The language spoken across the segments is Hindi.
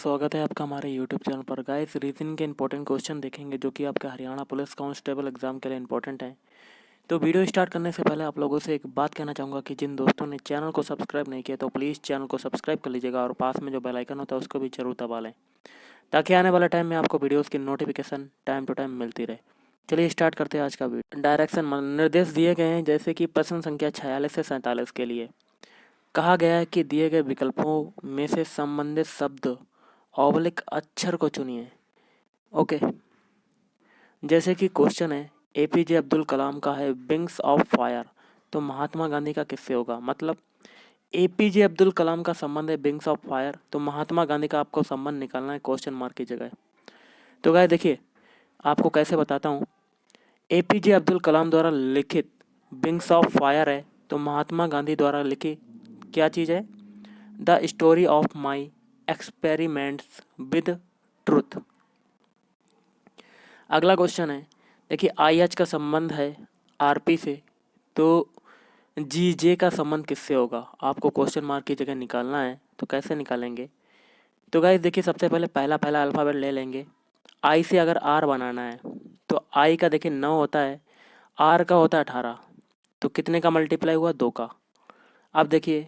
स्वागत है आपका हमारे यूट्यूब चैनल पर। गाइस, रीजनिंग के इंपॉर्टेंट क्वेश्चन देखेंगे जो कि आपके हरियाणा पुलिस कांस्टेबल एग्जाम के लिए इंपॉर्टेंट हैं। तो वीडियो स्टार्ट करने से पहले आप लोगों से एक बात कहना चाहूँगा कि जिन दोस्तों ने चैनल को सब्सक्राइब नहीं किया तो प्लीज़ चैनल को सब्सक्राइब कर लीजिएगा और पास में जो बेल आइकन होता है उसको भी जरूर दबा लें, ताकि आने वाले टाइम में आपको वीडियोज़ की नोटिफिकेशन टाइम टू टाइम मिलती रहे। चलिए स्टार्ट करते हैं आज का वीडियो। डायरेक्शन निर्देश दिए गए हैं, जैसे कि प्रश्न संख्या 46 से 47 के लिए कहा गया है कि दिए गए विकल्पों में से संबंधित शब्द ऑब्लिक अक्षर को चुनिए। ओके, जैसे कि क्वेश्चन है एपीजे अब्दुल कलाम का है विंग्स ऑफ फायर, तो महात्मा गांधी का किससे होगा? मतलब एपीजे अब्दुल कलाम का संबंध है विंग्स ऑफ फायर, तो महात्मा गांधी का आपको संबंध निकालना है क्वेश्चन मार्क की जगह। तो गाइस देखिए, आपको कैसे बताता हूँ। एपीजे अब्दुल कलाम द्वारा लिखित विंग्स ऑफ फायर है, तो महात्मा गांधी द्वारा लिखी क्या चीज़ है? The story of my experiments with truth. अगला क्वेश्चन है, देखिए आईएच का संबंध है आरपी से, तो जीजे का संबंध किससे होगा? आपको क्वेश्चन मार्क की जगह निकालना है, तो कैसे निकालेंगे? तो गाइस देखिए, सबसे पहले पहला अल्फ़ाबेट ले लेंगे। आई से अगर आर बनाना है तो आई का देखिए 9 होता है, आर का होता है 18, तो कितने का मल्टीप्लाई हुआ? 2 का। अब देखिए,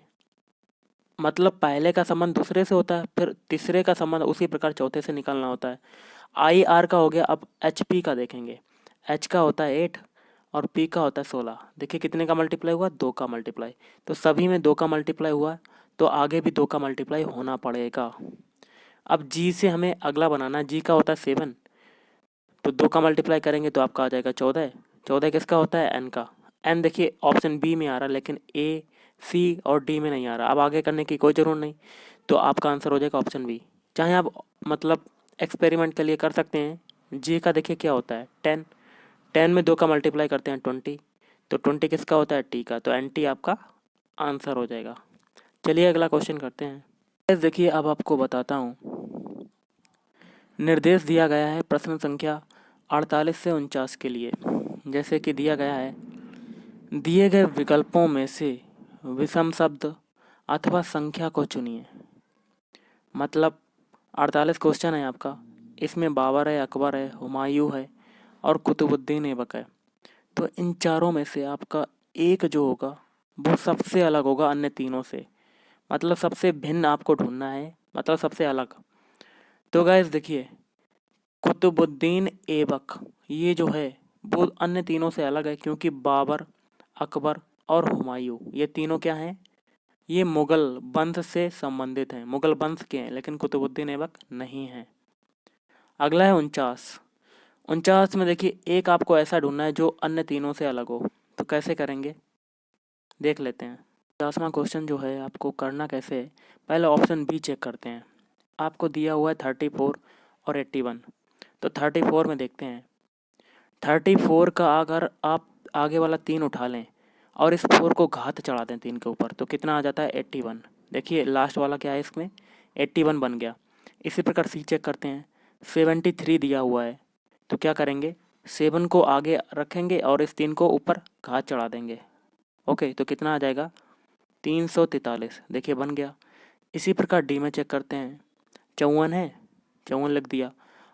मतलब पहले का संबंध दूसरे से होता है, फिर तीसरे का संबंध उसी प्रकार चौथे से निकालना होता है। आई आर का हो गया। अब एच पी का देखेंगे। एच का होता है 8 और पी का होता है 16। देखिए कितने का मल्टीप्लाई हुआ? 2 का मल्टीप्लाई। तो सभी में 2 का मल्टीप्लाई हुआ, तो आगे भी 2 का मल्टीप्लाई होना पड़ेगा। अब जी से हमें अगला बनाना है। जी का होता है 7, तो 2 का मल्टीप्लाई करेंगे तो आपका आ जाएगा 14। 14 किसका होता है? एन का। एन देखिए ऑप्शन बी में आ रहा है, लेकिन ए सी और डी में नहीं आ रहा। अब आगे करने की कोई ज़रूरत नहीं, तो आपका आंसर हो जाएगा ऑप्शन बी। चाहे आप मतलब एक्सपेरिमेंट के लिए कर सकते हैं। जी का देखिए क्या होता है? 10। 10 में 2 का मल्टीप्लाई करते हैं 20, तो 20 किसका होता है? टी का। तो एन टी आपका आंसर हो जाएगा। चलिए अगला क्वेश्चन करते हैं। देखिए अब आपको बताता हूँ। निर्देश दिया गया है प्रश्न संख्या 48 से 49 के लिए, जैसे कि दिया गया है दिए गए विकल्पों में से विषम शब्द अथवा संख्या को चुनिए। मतलब 48 क्वेश्चन है आपका, इसमें बाबर है, अकबर है, हुमायूं है और कुतुबुद्दीन ऐबक है। तो इन चारों में से आपका एक जो होगा वो सबसे अलग होगा अन्य तीनों से, मतलब सबसे भिन्न आपको ढूंढना है, मतलब सबसे अलग। तो गाइस देखिए, कुतुबुद्दीन ऐबक ये जो है वो अन्य तीनों से अलग है, क्योंकि बाबर, अकबर और हुमायूं ये तीनों क्या हैं? ये मुगल वंश से संबंधित हैं, मुगल वंश के हैं, लेकिन कुतुबुद्दीन ऐबक नहीं है। अगला है 49। 49 में देखिए एक आपको ऐसा ढूंढना है जो अन्य तीनों से अलग हो। तो कैसे करेंगे देख लेते हैं। 50वां क्वेश्चन जो है आपको करना कैसे है, पहले ऑप्शन बी चेक करते हैं। आपको दिया हुआ है 34 और 81, तो 34 में देखते हैं। 34 का अगर आप आगे वाला 3 उठा लें और इस 4 को घात चढ़ा दें 3 के ऊपर, तो कितना आ जाता है? 81। देखिए लास्ट वाला क्या है इसमें? 81 बन गया। इसी प्रकार सी चेक करते हैं। 73 दिया हुआ है, तो क्या करेंगे? 7 को आगे रखेंगे और इस 3 को ऊपर घात चढ़ा देंगे। ओके, तो कितना आ जाएगा? 343। देखिए बन गया। इसी प्रकार डी में चेक करते हैं। 54 है, 54 लिख दिया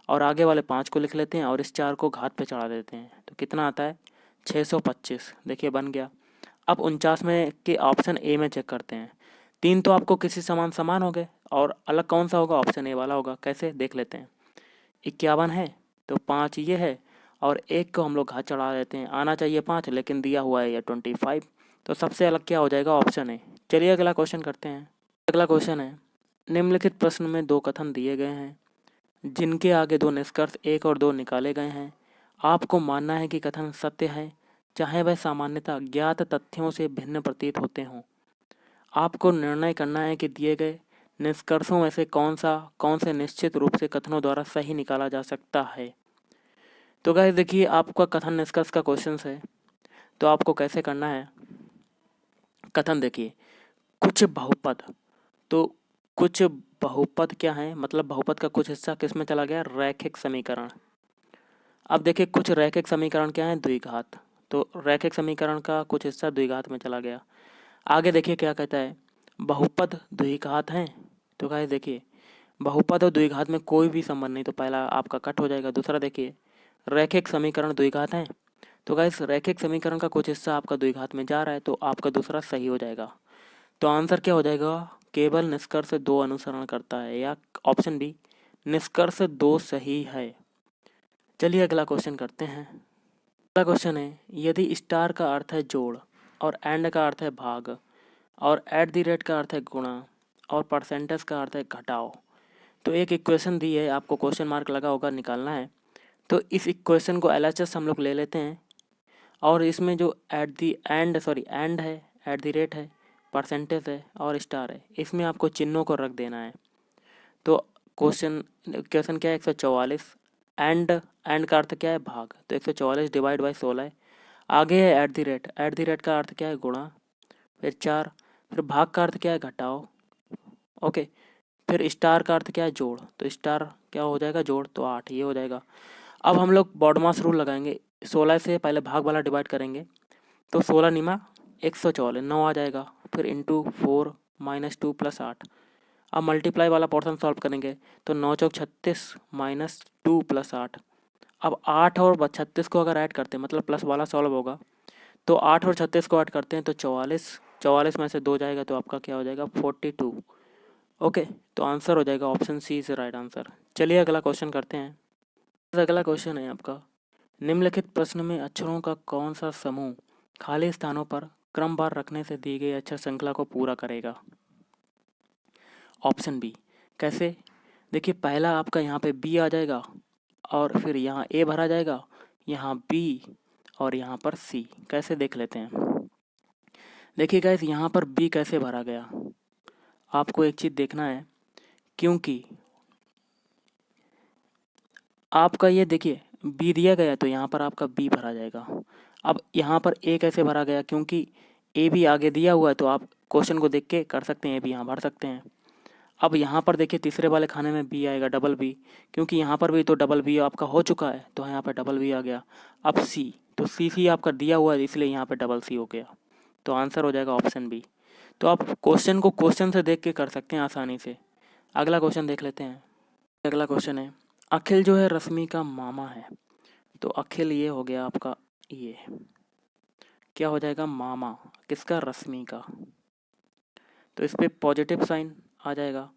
और आगे वाले 5 को लिख लेते हैं और इस 4 को घात पे चढ़ा देते हैं, तो कितना आता है? 625। देखिए बन गया। अब 49 में के ऑप्शन ए में चेक करते हैं। 3 तो आपको किसी समान समान हो गए और अलग कौन सा होगा? ऑप्शन ए वाला होगा। कैसे देख लेते हैं। 51 है, तो 5 ये है और 1 को हम लोग घात चढ़ा देते हैं। आना चाहिए 5, लेकिन दिया हुआ है ये 25, तो सबसे अलग क्या हो जाएगा? Option A. चलिए अगला क्वेश्चन करते हैं। अगला क्वेश्चन है, निम्नलिखित प्रश्न में 2 कथन दिए गए हैं जिनके आगे 2 निष्कर्ष 1 और 2 निकाले गए हैं। आपको मानना है कि कथन सत्य है, चाहे वह सामान्यतः ज्ञात तथ्यों से भिन्न प्रतीत होते हों। आपको निर्णय करना है कि दिए गए निष्कर्षों में से कौन से निश्चित रूप से कथनों द्वारा सही निकाला जा सकता है। तो गाइस देखिए, आपका कथन निष्कर्ष का क्वेश्चन है, तो आपको कैसे करना है। कथन देखिए, कुछ बहुपद, तो कुछ बहुपद क्या है? मतलब बहुपद का कुछ हिस्सा किस में चला गया? रैखिक समीकरण। अब देखिए कुछ रैखिक समीकरण क्या है? द्विघात। तो रैखिक समीकरण का कुछ हिस्सा द्विघात में चला गया। आगे देखिए क्या कहता है, बहुपद द्विघात हैं। तो गाइस देखिए, बहुपद और द्विघात में कोई भी संबंध नहीं, तो पहला आपका कट हो जाएगा। दूसरा देखिए, रैखिक समीकरण द्विघात हैं, तो गाइस रैखिक समीकरण का कुछ हिस्सा आपका द्विघात में जा रहा है, तो आपका दूसरा सही हो जाएगा। तो आंसर क्या हो जाएगा, केवल निष्कर्ष 2 अनुसरण करता है, या ऑप्शन बी निष्कर्ष 2 सही है। चलिए अगला क्वेश्चन करते हैं। अगला क्वेश्चन है, यदि स्टार का अर्थ है जोड़ और एंड का अर्थ है भाग और एट द रेट का अर्थ है गुणा और परसेंटेज का अर्थ है घटाओ, तो एक इक्वेशन दी है, आपको क्वेश्चन मार्क लगा होगा, निकालना है। तो इस इक्वेशन को एलएचएस हम लोग ले लेते हैं, और इसमें जो एंड है, एट द रेट है, परसेंटेज है और स्टार है, इसमें आपको चिन्हों को रख देना है। तो क्वेश्चन क्या है, 144, एंड का अर्थ क्या है, भाग, तो 144 डिवाइड बाई 16 है। आगे है एट द रेट का अर्थ क्या है, गुणा, फिर 4, फिर भाग का अर्थ क्या है, घटाओ, ओके, फिर स्टार का अर्थ क्या है, जोड़, तो स्टार क्या हो जाएगा, जोड़, तो 8, ये हो जाएगा। अब हम लोग बॉडमास रूल लगाएंगे, 16 से पहले भाग वाला डिवाइड करेंगे, तो 16 निमा 144, 9 आ जाएगा, फिर इंटू 4 माइनस 2 प्लस 8। अब मल्टीप्लाई वाला पोर्शन सॉल्व करेंगे, तो 9 चौक 36 माइनस 2 प्लस 8। अब 8 और 36 को अगर ऐड करते हैं, मतलब प्लस वाला सॉल्व होगा, तो 8 और 36 को ऐड करते हैं तो 44 में से 2 जाएगा, तो आपका क्या हो जाएगा, 42। ओके, तो आंसर हो जाएगा option C is right answer. चलिए अगला क्वेश्चन करते हैं। अगला क्वेश्चन है आपका, निम्नलिखित प्रश्न में अक्षरों का कौन सा समूह खाली स्थानों पर क्रमवार रखने से दी गई अक्षर श्रृंखला को पूरा करेगा। ऑप्शन बी, कैसे, देखिए पहला आपका यहाँ पे बी आ जाएगा, और फिर यहाँ ए भरा जाएगा, यहाँ बी, और यहाँ पर सी। कैसे देख लेते हैं। देखिए गाइस, यहाँ पर बी कैसे भरा गया, आपको एक चीज़ देखना है, क्योंकि आपका ये देखिए बी दिया गया, तो यहाँ पर आपका बी भरा जाएगा। अब यहाँ पर ए कैसे भरा गया, क्योंकि ए भी आगे दिया हुआ है, तो आप क्वेश्चन को देख के कर सकते हैं, ए भी यहाँ भर सकते हैं। अब यहाँ पर देखिए तीसरे वाले खाने में बी आएगा, डबल बी, क्योंकि यहाँ पर भी तो डबल बी आपका हो चुका है, तो यहाँ पर डबल बी आ गया। अब सी, तो सी आपका दिया हुआ है, इसलिए यहाँ पर डबल सी हो गया, तो आंसर हो जाएगा ऑप्शन बी। तो आप क्वेश्चन को क्वेश्चन से देख के कर सकते हैं आसानी से। अगला क्वेश्चन देख लेते हैं। अगला क्वेश्चन है, अखिल जो है रश्मि का मामा है, तो अखिल ये हो गया आपका, ये क्या हो जाएगा, मामा किसका, रश्मि का, तो इस पर पॉजिटिव साइन आ जाएगा,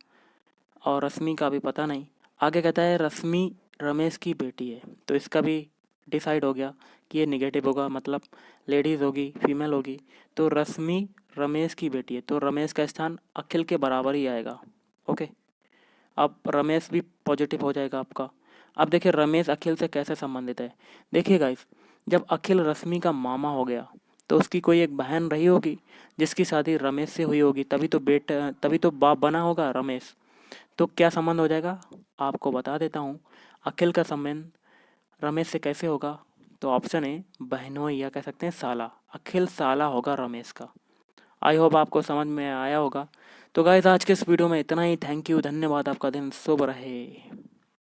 और रश्मि का भी पता नहीं। आगे कहता है रश्मि रमेश की बेटी है, तो इसका भी डिसाइड हो गया कि ये निगेटिव होगा, मतलब लेडीज़ होगी, फीमेल होगी, तो रश्मि रमेश की बेटी है, तो रमेश का स्थान अखिल के बराबर ही आएगा। ओके, अब रमेश भी पॉजिटिव हो जाएगा आपका। अब देखिए रमेश अखिल से कैसे संबंधित है। देखिए गाइस, जब अखिल रश्मि का मामा हो गया, तो उसकी कोई एक बहन रही होगी जिसकी शादी रमेश से हुई होगी, तभी तो बाप बना होगा रमेश। तो क्या संबंध हो जाएगा, आपको बता देता हूँ। अखिल का संबंध रमेश से कैसे होगा, तो ऑप्शन ए बहनोई, या कह सकते हैं साला, अखिल साला होगा रमेश का। आई होप आपको समझ में आया होगा। तो गाइस आज के इस वीडियो में इतना ही। थैंक यू, धन्यवाद, आपका दिन शुभ रहे।